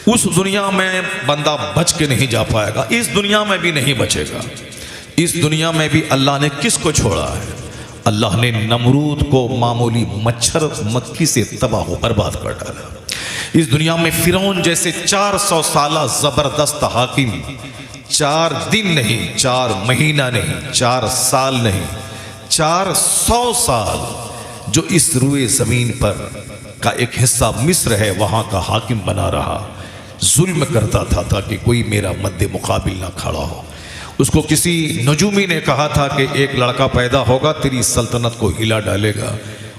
اس دنیا میں بندہ بچ کے نہیں جا پائے گا، اس دنیا میں بھی نہیں بچے گا۔ اس دنیا میں بھی اللہ نے کس کو چھوڑا ہے؟ اللہ نے نمرود کو معمولی مچھر مکھی سے تباہ و برباد کر ڈالا۔ اس دنیا میں فرعون جیسے 400 سالہ زبردست حاکم 4 دن نہیں، 4 مہینہ نہیں، 4 سال نہیں، 400 سال جو اس روئے زمین پر کا ایک حصہ مصر ہے وہاں کا حاکم بنا رہا، ظلم کرتا تھا تاکہ کوئی میرا مد مقابل نہ کھڑا ہو۔ اس کو کسی نجومی نے کہا تھا کہ ایک لڑکا پیدا ہوگا تیری سلطنت کو ہلا ڈالے گا۔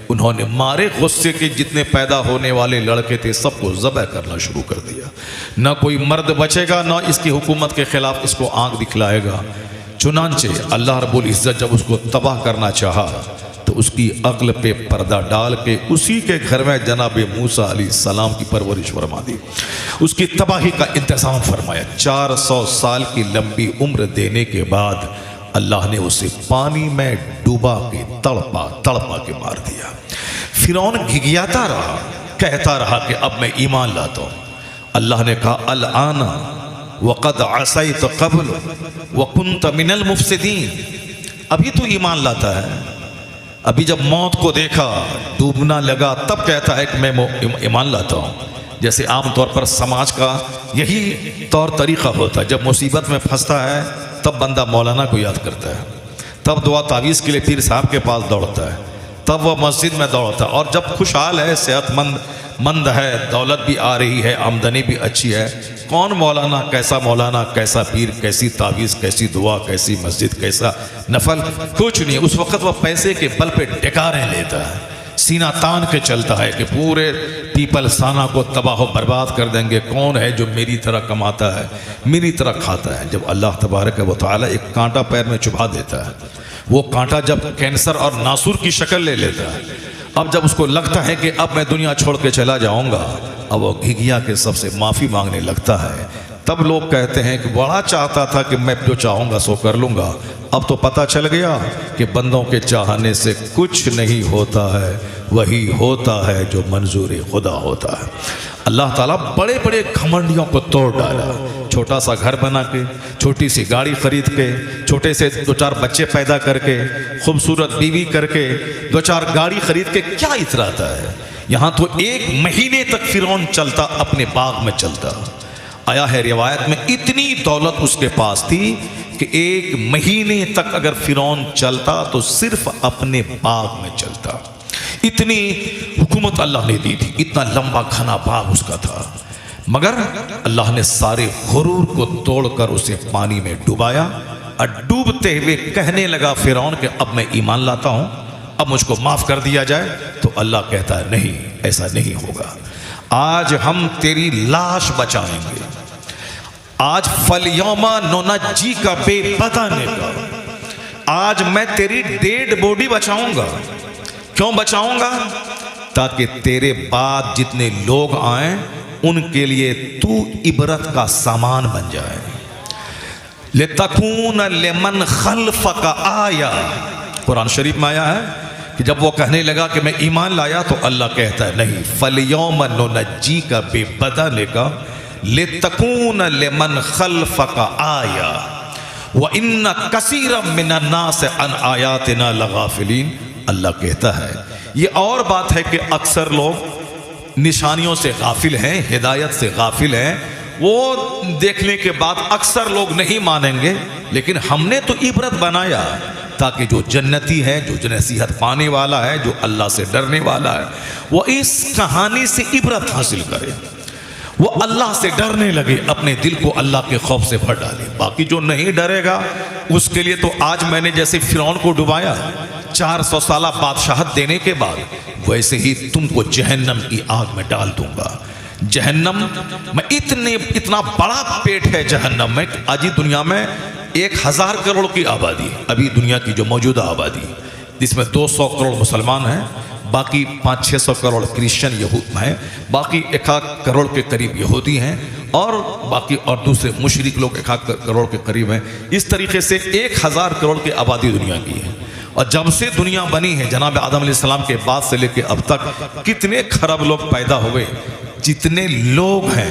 انہوں نے مارے غصے کے جتنے پیدا ہونے والے لڑکے تھے سب کو ذبح کرنا شروع کر دیا۔ نہ کوئی مرد بچے گا، نہ اس کی حکومت کے خلاف اس کو آنکھ دکھلائے گا۔ چنانچہ اللہ رب العزت جب اس کو تباہ کرنا چاہا تو اس کی عقل پہ پردہ ڈال کے اسی کے گھر میں جناب موسیٰ علیہ السلام کی پرورش فرما دی، اس کی تباہی کا انتظام فرمایا۔ 400 سال کی لمبی عمر دینے کے بعد اللہ نے اسے پانی میں ڈوبا کے تڑپا کے مار دیا۔ فرعون گھگیاتا رہا، کہتا رہا کہ اب میں ایمان لاتا ہوں۔ اللہ نے کہا الآن وقد عصیت قبل وکنت من المفسدین، ابھی تو ایمان لاتا ہے، ابھی جب موت کو دیکھا ڈوبنا لگا تب کہتا ہے کہ میں ایمان لاتا ہوں۔ جیسے عام طور پر سماج کا یہی طور طریقہ ہوتا ہے، جب مصیبت میں پھنستا ہے تب بندہ مولانا کو یاد کرتا ہے، تب دعا تعویذ کے لیے پیر صاحب کے پاس دوڑتا ہے، تب وہ مسجد میں دوڑتا ہے، اور جب خوشحال ہے، صحت مند ہے، دولت بھی آ رہی ہے، آمدنی بھی اچھی ہے، کون مولانا، کیسا پیر، کیسی تعویذ، کیسی دعا، کیسی مسجد، کیسا نفل، کچھ نہیں۔ اس وقت وہ پیسے کے بل پہ ڈکاریں لیتا ہے، سینہ تان کے چلتا ہے کہ پورے پیپل سانہ کو تباہ و برباد کر دیں گے، کون ہے جو میری طرح کماتا ہے، میری طرح کھاتا ہے۔ جب اللہ تبارک و تعالی ایک کانٹا پیر میں چبھا دیتا ہے، وہ کانٹا جب کینسر اور ناسور کی شکل لے لیتا ہے، اب جب اس کو لگتا ہے کہ اب میں دنیا چھوڑ کے چلا جاؤں گا، اب وہ گھگیا کے سب سے معافی مانگنے لگتا ہے۔ تب لوگ کہتے ہیں کہ بڑا چاہتا تھا کہ میں جو چاہوں گا سو کر لوں گا، اب تو پتہ چل گیا کہ بندوں کے چاہنے سے کچھ نہیں ہوتا ہے، وہی ہوتا ہے جو منظور خدا ہوتا ہے۔ اللہ تعالیٰ بڑے بڑے گھمنڈیوں کو توڑ ڈالا، چھوٹا سا گھر بنا کے، چھوٹی سی گاڑی خرید کے، چھوٹے سے 2-4 بچے پیدا کر کے، خوبصورت بیوی کر کے، 2-4 گاڑی خرید کے کیا اتراتا ہے؟ یہاں تو 1 مہینے تک فرعون چلتا، اپنے باغ میں چلتا۔ آیا ہے روایت میں اتنی دولت اس کے پاس تھی کہ 1 مہینے تک اگر فرعون چلتا تو صرف اپنے باغ میں چلتا، اتنی حکومت اللہ نے دی تھی، اتنا لمبا گھنا باغ اس کا تھا۔ مگر اللہ نے سارے غرور کو توڑ کر اسے پانی میں ڈوبایا، اور ڈوبتے ہوئے کہنے لگا فرعون کہ اب میں ایمان لاتا ہوں، اب مجھ کو معاف کر دیا جائے۔ تو اللہ کہتا ہے نہیں، ایسا نہیں ہوگا، آج ہم تیری لاش بچائیں گے، آج فَالْيَوْمَ نُنَجِّيكَ بِبَدَنِكَ، آج میں تیری ڈیڈ باڈی بچاؤں گا۔ کیوں بچاؤں گا؟ تاکہ تیرے بعد جتنے لوگ آئیں ان کے لیے تو عبرت کا سامان بن جائے۔ لِتَكُونَ لِمَنْ خَلْفَكَ آیَةٌ، قرآن شریف میں آیا ہے کہ جب وہ کہنے لگا کہ میں ایمان لایا تو اللہ کہتا ہے نہیں، فَالْيَوْمَ نُنَجِّيكَ بِبَدَنِكَ لِتَكُونَ لِمَنْ خَلْفَكَ آیَةٌ وَإِنَّ كَثِيرًا مِنَ النَّاسِ عَنْ آیَاتِنَا لَغَافِلِينَ۔ اللہ کہتا ہے یہ اور بات ہے کہ اکثر لوگ نشانیوں سے غافل ہیں، ہدایت سے غافل ہیں، وہ دیکھنے کے بعد اکثر لوگ نہیں مانیں گے، لیکن ہم نے تو عبرت بنایا تاکہ جو جنتی ہے، جو نصیحت پانے والا ہے، جو اللہ سے ڈرنے والا ہے، وہ اس کہانی سے عبرت حاصل کرے، وہ اللہ سے ڈرنے لگے، اپنے دل کو اللہ کے خوف سے بھر ڈالے۔ باقی جو نہیں ڈرے گا اس کے لیے تو آج میں نے جیسے فرعون کو ڈبایا 400 سالہ بادشاہت دینے کے بعد، ویسے ہی تم کو جہنم کی آگ میں ڈال دوں گا۔ جہنم میں اتنا بڑا پیٹ ہے جہنم میں، آج دنیا میں 1000 کروڑ کی آبادی، ابھی دنیا کی جو موجودہ آبادی، جس میں 200 کروڑ مسلمان ہیں، باقی 500-600 کروڑ کرسچن یہود ہیں، باقی 1 کروڑ کے قریب یہودی ہیں، اور باقی اور دوسرے مشرک لوگ 1 کروڑ کے قریب ہیں۔ اس طریقے سے 1000 کروڑ کی آبادی دنیا کی ہے، اور جب سے دنیا بنی ہے جناب آدم علیہ السلام کے بعد سے لے کے اب تک کتنے خراب لوگ پیدا ہوئے، جتنے لوگ ہیں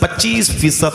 25%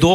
2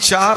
4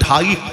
2.5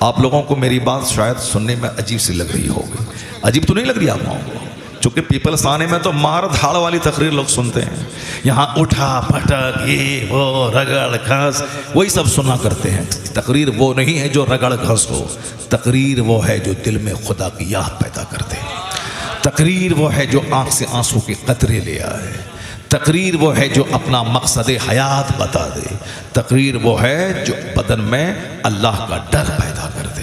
آپ لوگوں کو میری بات شاید سننے میں عجیب سی لگ رہی ہوگی. عجیب تو نہیں لگ رہی آپ لوگوں کو؟ چونکہ پیپلز آنے میں تو مار دھاڑ والی تقریر لوگ سنتے ہیں. یہاں اٹھا پھٹک یہ وہ رگڑ گھس وہی سب سنا کرتے ہیں. تقریر وہ نہیں ہے جو رگڑ گھس ہو. تقریر وہ ہے جو دل میں خدا کی یاد پیدا کر دے. تقریر وہ ہے جو آنکھ سے آنسو کے قطرے لے آئے. تقریر وہ ہے جو اپنا مقصد حیات بتا دے. تقریر وہ ہے جو بدن میں اللہ کا ڈر پیدا کر دے.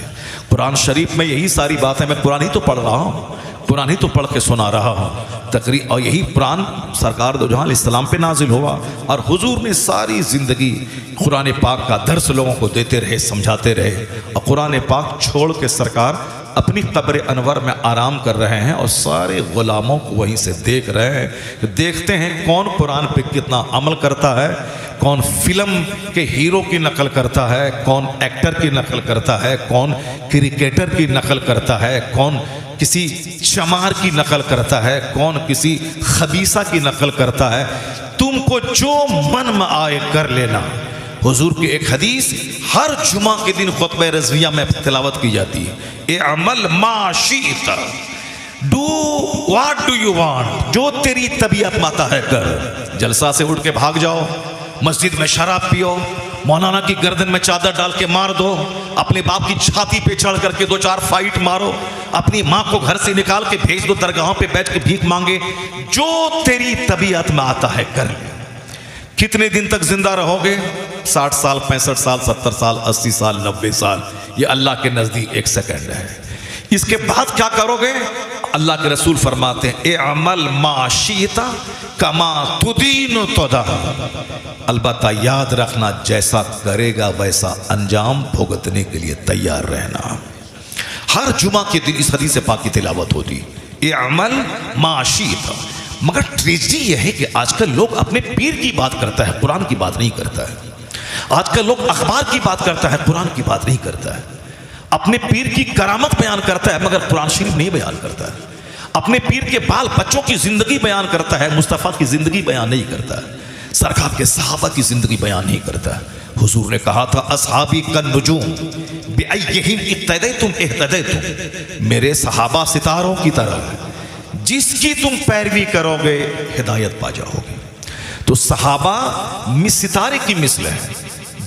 قرآن شریف میں یہی ساری باتیں، میں قرآن ہی تو پڑھ رہا ہوں، قرآن ہی تو پڑھ کے سنا رہا ہوں. تقریر اور یہی قرآن سرکار دو جہاں علیہ السلام پہ نازل ہوا، اور حضور نے ساری زندگی قرآن پاک کا درس لوگوں کو دیتے رہے، سمجھاتے رہے. اور قرآن پاک چھوڑ کے سرکار اپنی قبر انور میں آرام کر رہے ہیں، اور سارے غلاموں کو وہیں سے دیکھ رہے ہیں. دیکھتے ہیں کون قرآن پہ کتنا عمل کرتا ہے، کون فلم کے ہیرو کی نقل کرتا ہے، کون ایکٹر کی نقل کرتا ہے، کون کرکٹر کی نقل کرتا ہے، کون کسی چمار کی نقل کرتا ہے، کون کسی خبیثہ کی نقل کرتا ہے. تم کو جو من میں آئے کر لینا. حضور کی ایک حدیث ہر جمعہ کے دن خطبہ رضویہ میں تلاوت کی جاتی ہے. اعمل ما شئت، do what do you want, جو تیری طبیعت ماتا ہے کر. جلسہ سے اٹھ کے بھاگ جاؤ، مسجد میں شراب پیو، مولانا کی گردن میں چادر ڈال کے مار دو، اپنے باپ کی چھاتی پہ چڑھ کر کے 2-4 فائٹ مارو، اپنی ماں کو گھر سے نکال کے بھیج دو درگاہوں پہ بیٹھ کے بھیک مانگے. جو تیری طبیعت میں آتا ہے کر. کتنے دن تک زندہ رہو گے؟ 60 سال، 65 سال، 70 سال، 80 سال، 90 سال. یہ اللہ کے نزدیک 1 سیکنڈ ہے. اس کے بعد کیا کرو گے؟ اللہ کے رسول فرماتے ہیں اعمل ما شئت کما تدین تدان. البتہ یاد رکھنا جیسا کرے گا ویسا انجام بھگتنے کے لیے تیار رہنا. ہر جمعہ کے دن اس حدیث پاک کی تلاوت ہوتی. اعمل ما شئت. مگر ٹریجڈی یہ ہے کہ آج کل لوگ اپنے پیر کی بات کرتا ہے، قرآن کی بات نہیں کرتا ہے. آج کل لوگ اخبار کی بات کرتا ہے، قرآن کی بات نہیں کرتا ہے. اپنے پیر کی کرامت بیان کرتا ہے مگر قرآن شریف نہیں بیان کرتا ہے. اپنے پیر کے بال بچوں کی زندگی بیان کرتا ہے، مصطفیٰ کی زندگی بیان نہیں کرتا ہے. سرکار کے صحابہ کی زندگی بیان نہیں کرتا ہے. حضور نے کہا تھا اصحابی کالنجوم بأیہم اقتدیتم اہتدیتم. میرے صحابہ ستاروں کی طرح، جس کی تم پیروی کرو گے ہدایت پا جاؤ گے. تو صحابہ ستارے کی مثل ہے.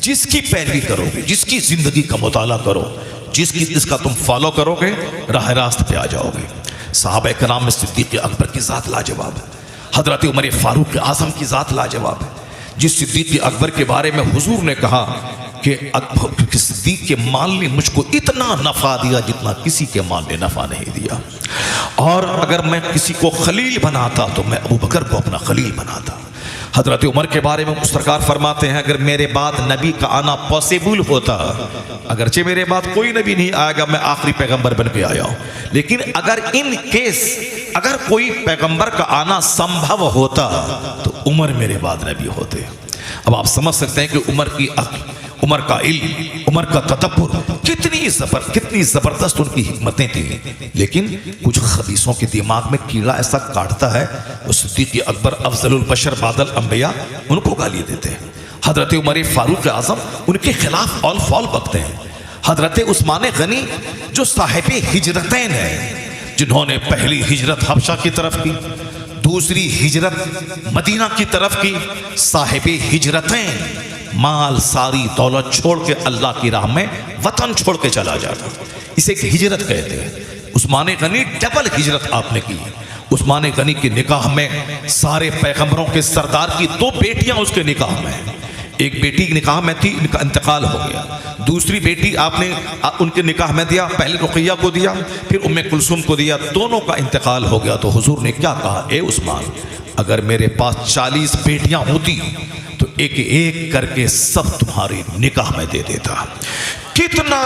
جس کی پیروی کرو گے، جس کی زندگی کا مطالعہ کرو، جس کا تم فالو کرو گے، راہ راست پہ آ جاؤ گے. صحابہ کرام میں صدیق اکبر کی ذات لاجواب ہے. حضرت عمر فاروق اعظم کی ذات لاجواب ہے. جس صدیق اکبر کے بارے میں حضور نے کہا کہ صدیق کے مال نے مجھ کو اتنا نفع دیا جتنا کسی کے مال نے نفع نہیں دیا. اور اگر میں کسی کو خلیل بناتا تو میں ابو بکر کو اپنا خلیل بناتا. حضرت عمر کے بارے میں سرکار فرماتے ہیں اگر میرے بعد نبی کا آنا پاسبل ہوتا، اگرچہ میرے بعد کوئی نبی نہیں آئے گا، میں آخری پیغمبر بن کے آیا ہوں، لیکن اگر ان کیس اگر کوئی پیغمبر کا آنا سمبھو ہوتا تو عمر میرے بعد نبی ہوتے. اب آپ سمجھ سکتے ہیں کہ عمر کا علم، عمر کا تدبر کتنی زبردست ان کی حکمتیں تھیں. لیکن کچھ خبیثوں کے دماغ میں کیڑا ایسا کاٹتا ہے، وہ صدیق اکبر افضل البشر بعد الانبیاء ان کو گالی دیتے ہیں. حضرت عمر فاروق اعظم ان کے خلاف اول فال بکتے ہیں. حضرت عثمان غنی جو صاحب ہجرتین ہیں، جنہوں نے پہلی ہجرت حبشہ کی طرف کی، دوسری ہجرت مدینہ کی طرف کی، صاحب ہجرتین، مال ساری دولت چھوڑ کے اللہ کی راہ میں وطن چھوڑ کے چلا جاتا، اسے ایک ہجرت کہتے ہیں. عثمان غنی ڈبل ہجرت آپ نے کی. عثمان غنی کے نکاح میں سارے پیغمبروں کے سردار کی 2 بیٹیاں اس کے نکاح میں. ایک بیٹی نکاح میں تھی، ان کا انتقال ہو گیا. دوسری بیٹی آپ نے ان کے نکاح میں دیا، پہلے رقیہ کو دیا، پھر ام کلثوم کو دیا. دونوں کا انتقال ہو گیا. تو حضور نے کیا کہا؟ اے عثمان، اگر میرے پاس 40 بیٹیاں ہوتی تو ایک ایک کر کے سب تمہاری نکاح میں دے دیتا. کتنا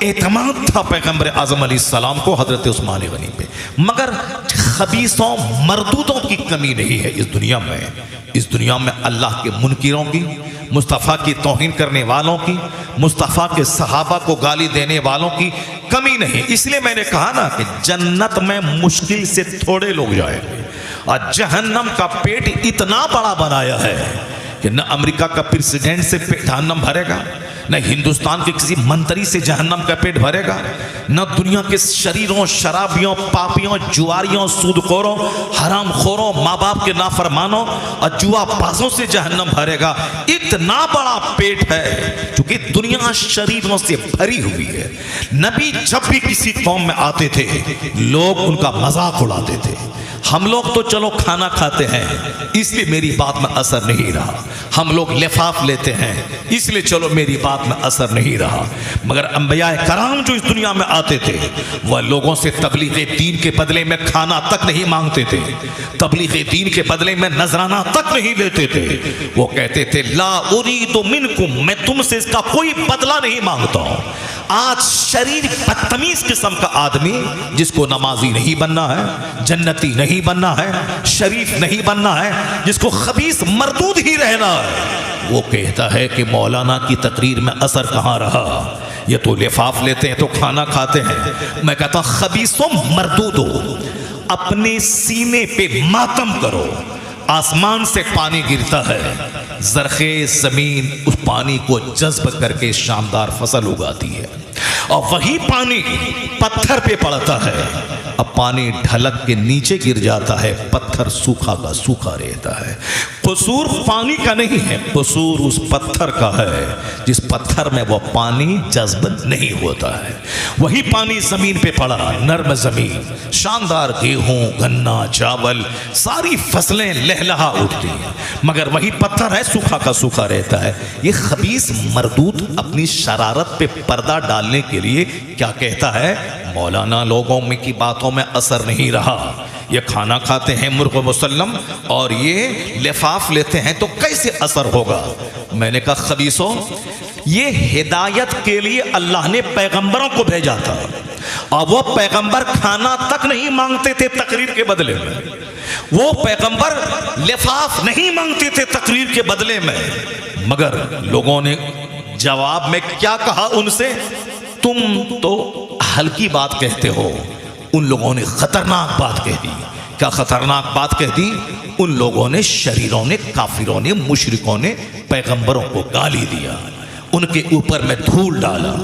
اعتماد تھا پیغمبر اعظم علیہ السلام کو حضرت عثمان غنی پہ. مگر خبیثوں مردودوں کی کمی نہیں ہے اس دنیا میں. اس دنیا میں اللہ کے منکروں کی، مصطفیٰ کی توہین کرنے والوں کی، مصطفیٰ کے صحابہ کو گالی دینے والوں کی کمی نہیں. اس لیے میں نے کہا نا کہ جنت میں مشکل سے تھوڑے لوگ جائیں گے، اور جہنم کا پیٹ اتنا بڑا بنایا ہے کہ نہ امریکہ کا پریزیڈنٹ سے جہنم بھرے گا، نہ ہندوستان کے کسی منتری سے جہنم کا پیٹ بھرے گا، نہ دنیا کے شریروں، شرابیوں، پاپیوں، جواریوں، سودخوروں، حرام خوروں، ماں باپ کے نافرمانوں اور جوا بازوں سے جہنم بھرے گا۔ اتنا بڑا پیٹ ہے چونکہ دنیا شریروں سے بھری ہوئی ہے۔ نبی جب بھی کسی قوم میں آتے تھے لوگ ان کا مذاق اڑاتے تھے۔ ہم لوگ تو چلو کھانا کھاتے ہیں اس لیے میری بات میں اثر نہیں رہا، ہم لوگ لفاف لیتے ہیں اس لیے چلو میری بات میں اثر نہیں رہا، مگر انبیاء کرام جو اس دنیا میں آتے تھے وہ لوگوں سے تبلیغ دین کے بدلے میں کھانا تک نہیں مانگتے تھے، تبلیغ دین کے بدلے میں نذرانہ تک نہیں لیتے تھے۔ وہ کہتے تھے لا ارید منکم، میں تم سے اس کا کوئی بدلہ نہیں مانگتا ہوں۔ آج شریر بدتمیز قسم کا آدمی جس کو نمازی نہیں بننا ہے، جنتی نہیں بننا ہے، شریف نہیں بننا ہے، جس کو خبیث مردود ہی رہنا ہے، وہ کہتا ہے کہ مولانا کی تقریر میں اثر کہاں رہا، یہ تو لفاف لیتے ہیں تو کھانا کھاتے ہیں۔ میں کہتا ہوں خبیثوں مردودو، اپنے سینے پہ ماتم کرو۔ آسمان سے پانی گرتا ہے، زرخیز زمین اس پانی کو جذب کر کے شاندار فصل اگاتی ہے، اور وہی پانی پتھر پہ پڑتا ہے، اب پانی ڈھلک کے نیچے گر جاتا ہے، پتھر سوکھا کا سوکھا رہتا ہے۔ قصور پانی کا نہیں ہے، قصور اس پتھر کا ہے جس پتھر میں وہ پانی جذب نہیں ہوتا ہے۔ وہی پانی زمین پہ پڑا، نرم زمین، شاندار گیہوں، گنا، چاول، ساری فصلیں لہلہا اٹھتی ہیں، مگر وہی پتھر ہے سوکھا کا سوکھا رہتا ہے۔ یہ خبیث مردود اپنی شرارت پہ پردہ ڈالنے کے لیے کیا کہتا ہے، مولانا لوگوں میں کی باتوں میں اثر نہیں رہا، یہ کھانا کھاتے ہیں مرغ مسلم اور یہ لفاف لیتے ہیں تو کیسے اثر ہوگا؟ میں نے کہا خبیثوں، یہ ہدایت کے لیے اللہ نے پیغمبروں کو بھیجا تھا، اور وہ پیغمبر کھانا تک نہیں مانگتے تھے تقریر کے بدلے میں، وہ پیغمبر لفاف نہیں مانگتے تھے تقریر کے بدلے میں، مگر لوگوں نے جواب میں کیا کہا ان سے، تم تو ہلکی بات کہتے ہو۔ ان لوگوں نے خطرناک بات کہہ دی۔ کیا خطرناک بات کہہ دی؟ ان لوگوں نے، شریروں نے، کافروں نے، مشرکوں نے پیغمبروں کو گالی دیا، ان کے اوپر میں دھول ڈالا،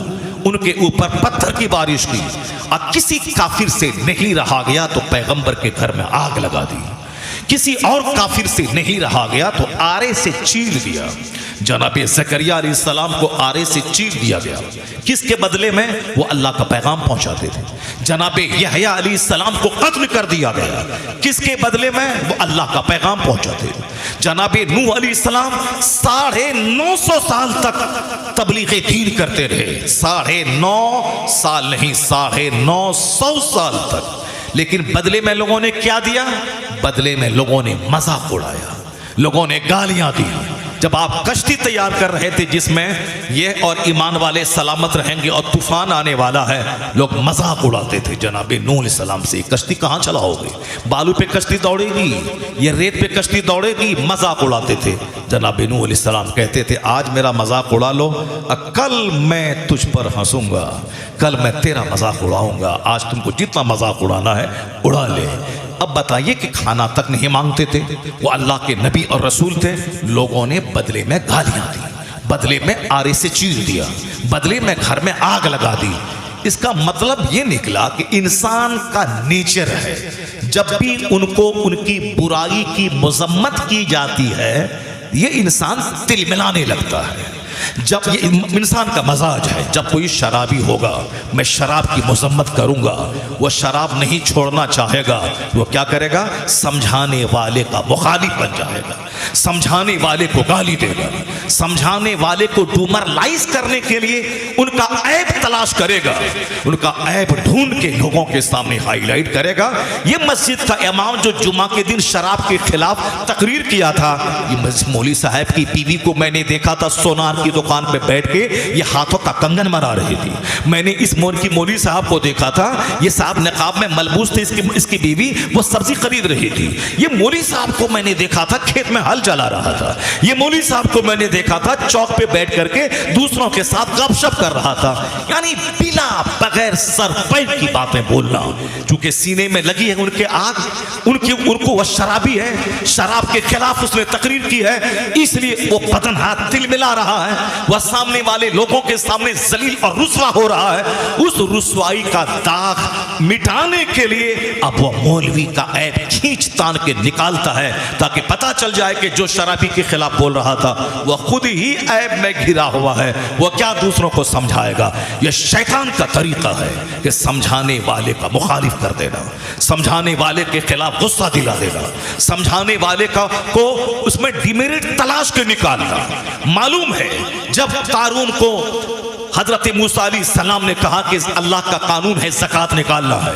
ان کے اوپر پتھر کی بارش کی، اور کسی کافر سے نہیں رہا گیا تو پیغمبر کے گھر میں آگ لگا دی، کسی اور کافر سے نہیں رہا گیا تو آرے سے چیر دیا۔ جناب زکریا علیہ السلام کو آرے سے چیر دیا گیا، کس کے بدلے میں؟ وہ اللہ کا پیغام پہنچاتے تھے۔ جناب یحییٰ علیہ السلام کو قتل کر دیا گیا، کس کے بدلے میں؟ وہ اللہ کا پیغام پہنچاتے تھے۔ جناب نوح علیہ السلام 950 سال تک تبلیغ دین کرتے رہے، 9.5 سال نہیں، 950 سال تک، لیکن بدلے میں لوگوں نے کیا دیا؟ بدلے میں لوگوں نے مذاق اڑایا، لوگوں نے گالیاں دی۔ جب آپ کشتی تیار کر رہے تھے جس میں یہ اور ایمان والے سلامت رہیں گے اور طوفان آنے والا ہے، لوگ مذاق اڑاتے تھے جناب نوح علیہ السلام سے، کشتی کہاں چلاؤ گے؟ بالو پہ کشتی دوڑے گی، یہ ریت پہ کشتی دوڑے گی؟ مذاق اڑاتے تھے۔ جناب نوح علیہ السلام کہتے تھے آج میرا مذاق اڑا لو، کل میں تجھ پر ہنسوں گا، کل میں تیرا مذاق اڑاؤں گا، آج تم کو جتنا مذاق اڑانا ہے اڑا لے۔ اب بتائیے کہ کھانا تک نہیں مانگتے تھے، وہ اللہ کے نبی اور رسول تھے، لوگوں نے بدلے میں گالیاں دی، بدلے میں آرے سے چیر دیا، بدلے میں گھر میں آگ لگا دی۔ اس کا مطلب یہ نکلا کہ انسان کا نیچر ہے، جب بھی ان کو ان کی برائی کی مذمت کی جاتی ہے یہ انسان تل ملانے لگتا ہے۔ جب یہ انسان کا مزاج ہے، جب کوئی شرابی ہوگا میں شراب کی مذمت کروں گا، وہ شراب نہیں چھوڑنا چاہے گا، وہ کیا کرے گا؟ سمجھانے والے کا مخالف بن جائے گا، سمجھانے والے کو گالی دے گا، سمجھانے والے کو ڈومرلائز کرنے کے لیے ان کا عیب تلاش کرے گا، ان کا عیب ڈھونڈ کے لوگوں کے سامنے ہائی لائٹ کرے گا۔ یہ مسجد کا امام جو جمعہ کے دن شراب کے خلاف تقریر کیا تھا، یہ مولوی صاحب کی بیوی کو میں نے دیکھا تھا سونار کی دکان پہ بیٹھ کے یہ ہاتھوں کا کنگن مرا رہی تھی۔ میں نے اس مولوی صاحب کو دیکھا تھا، یہ صاحب نقاب میں ملبوس تھے، اس کی بیوی وہ سبزی خرید رہی تھی۔ یہ مولوی صاحب کو میں نے دیکھا تھا کھیت میں ہل چلا رہا تھا۔ یہ مولوی صاحب کو میں نے دیکھا تھا چوک پہ بیٹھ کر کے دوسروں کے ساتھ گپ شپ کر رہا تھا۔ یعنی بلا بغیر سر پیر کی باتیں بولنا، چونکہ سینے میں لگی ہے ان کے آگ، ان کو وہ شرابی ہے، شراب کے خلاف اس نے تقریر کی ہے، اس لیے وہ بدن ہاتھ دل ملا رہا ہے۔ وہ سامنے والے لوگوں کے سامنے ذلیل اور رسوا ہو رہا ہے، اس رسوائی کا داغ مٹانے کے لیے اب وہ مولوی کا عیب کھینچ تان کے نکالتا ہے تاکہ پتا چل جائے کہ جو شرابی کے خلاف بول رہا تھا وہ خود ہی عیب میں گھرا ہوا ہے، وہ کیا دوسروں کو سمجھائے گا۔ یہ شیطان کا طریقہ ہے کہ سمجھانے والے کا مخالف کر دینا، سمجھانے والے کے خلاف غصہ دلا دینا، سمجھانے والے کو اس میں ڈیمیرٹ تلاش کے نکالنا۔ معلوم ہے جب قارون کو حضرت موسیٰ علیہ السلام نے کہا کہ اللہ کا قانون ہے زکوٰۃ نکالنا ہے،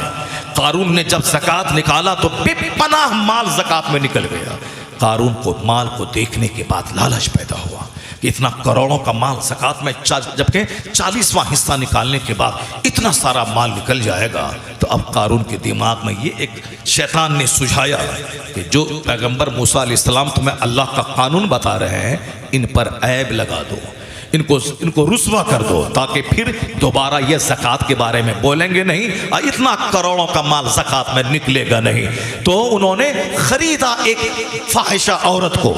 قارون نے جب زکوٰۃ نکالا تو بے پناہ مال زکوٰۃ میں نکل گیا۔ قارون کو مال کو دیکھنے کے بعد لالچ پیدا ہوا کہ اتنا کروڑوں کا مال زکوٰۃ میں، جبکہ 40واں حصہ نکالنے کے بعد اتنا سارا مال نکل جائے گا۔ تو اب قارون کے دماغ میں یہ ایک شیطان نے سجھایا کہ جو پیغمبر موسیٰ علیہ السلام تمہیں اللہ کا قانون بتا رہے ہیں ان پر عیب لگا دو، ان کو رسوا کر دو تاکہ پھر دوبارہ یہ زکوٰۃ کے بارے میں بولیں گے نہیں، اتنا کروڑوں کا مال زکوٰۃ میں نکلے گا نہیں۔ تو انہوں نے خریدا ایک فاحشہ عورت کو،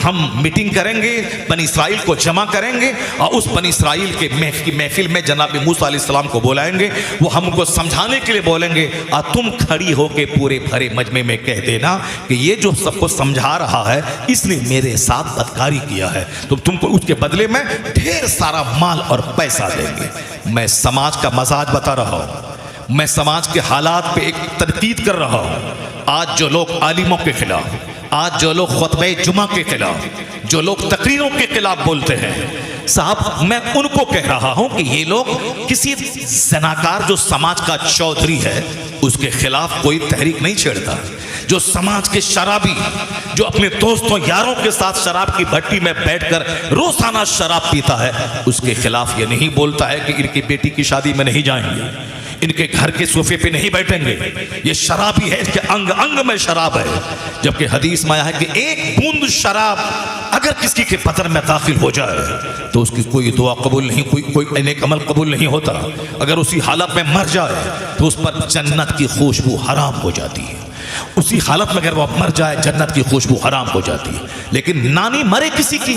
ہم میٹنگ کریں گے، بنی اسرائیل کو جمع کریں گے اور اس بنی اسرائیل کے محفل میں جناب موسیٰ علیہ السلام کو بلائیں گے، وہ ہم کو سمجھانے کے لیے بولیں گے اور تم کھڑی ہو کے پورے بھرے مجمع میں کہہ دینا کہ یہ جو سب کو سمجھا رہا ہے اس نے میرے ساتھ بدکاری کیا ہے، تو تم کو اس کے بدلے میں ڈھیر سارا مال اور پیسہ دیں گے۔ میں سماج کا مزاج بتا رہا ہوں، میں سماج کے حالات پہ ایک تنقید کر رہا ہوں۔ آج جو لوگ عالموں کے خلاف، آج جو لوگ خطبہ جمعہ کے خلاف، جو لوگ تقریروں کے خلاف بولتے ہیں، صاحب میں ان کو کہہ رہا ہوں کہ یہ لوگ کسی زناکار جو سماج کا چودھری ہے اس کے خلاف کوئی تحریک نہیں چھیڑتا، جو سماج کے شرابی جو اپنے دوستوں یاروں کے ساتھ شراب کی بھٹی میں بیٹھ کر روزانہ شراب پیتا ہے اس کے خلاف یہ نہیں بولتا ہے کہ ان کی بیٹی کی شادی میں نہیں جائیں گے، ان کے گھر کے صوفے پہ نہیں بیٹھیں گے، یہ شرابی ہے، اس کے انگ انگ میں شراب ہے۔ جبکہ حدیث میں آیا ہے کہ ایک بوند شراب اگر کسی کے بدن میں داخل ہو جائے تو اس کی کوئی دعا قبول نہیں، کوئی نیک عمل قبول نہیں ہوتا، اگر اسی حالت میں مر جائے تو اس پر جنت کی خوشبو حرام ہو جاتی ہے، اسی حالت میں اگر وہ مر جائے جنت کی خوشبو حرام ہو جاتی ہے۔ لیکن نانی مرے کسی کی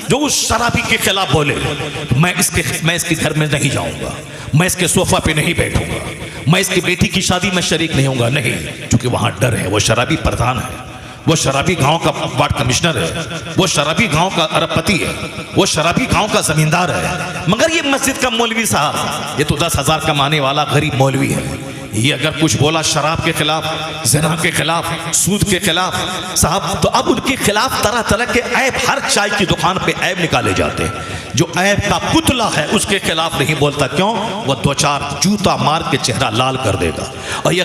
جو اس شرابی کے خلاف بولے میں اس کے گھر میں نہیں جاؤں گا، میں اس کے صوفہ پہ نہیں بیٹھوں گا، میں اس کی بیٹی کی شادی میں شریک نہیں ہوں گا، نہیں، چونکہ وہاں ڈر ہے، وہ شرابی پردھان ہے، وہ شرابی گاؤں کا وارڈ کمشنر ہے، وہ شرابی گاؤں کا ارب پتی ہے، وہ شرابی گاؤں کا زمیندار ہے، مگر یہ مسجد کا مولوی صاحب یہ تو 10,000 کمانے والا غریب مولوی ہے، یہ اگر کچھ بولا شراب کے خلاف، زنا کے خلاف، سود کے خلاف صاحب، تو اب ان کے خلاف طرح طرح کے عیب، ہر چائے کی دکان پہ عیب نکالے جاتے ہیں۔ جو عیب کا پتلا ہے اس کے خلاف نہیں بولتا، کیوں؟ وہ 2-4 جوتا مار کے چہرہ لال کر دے گا، اور یہ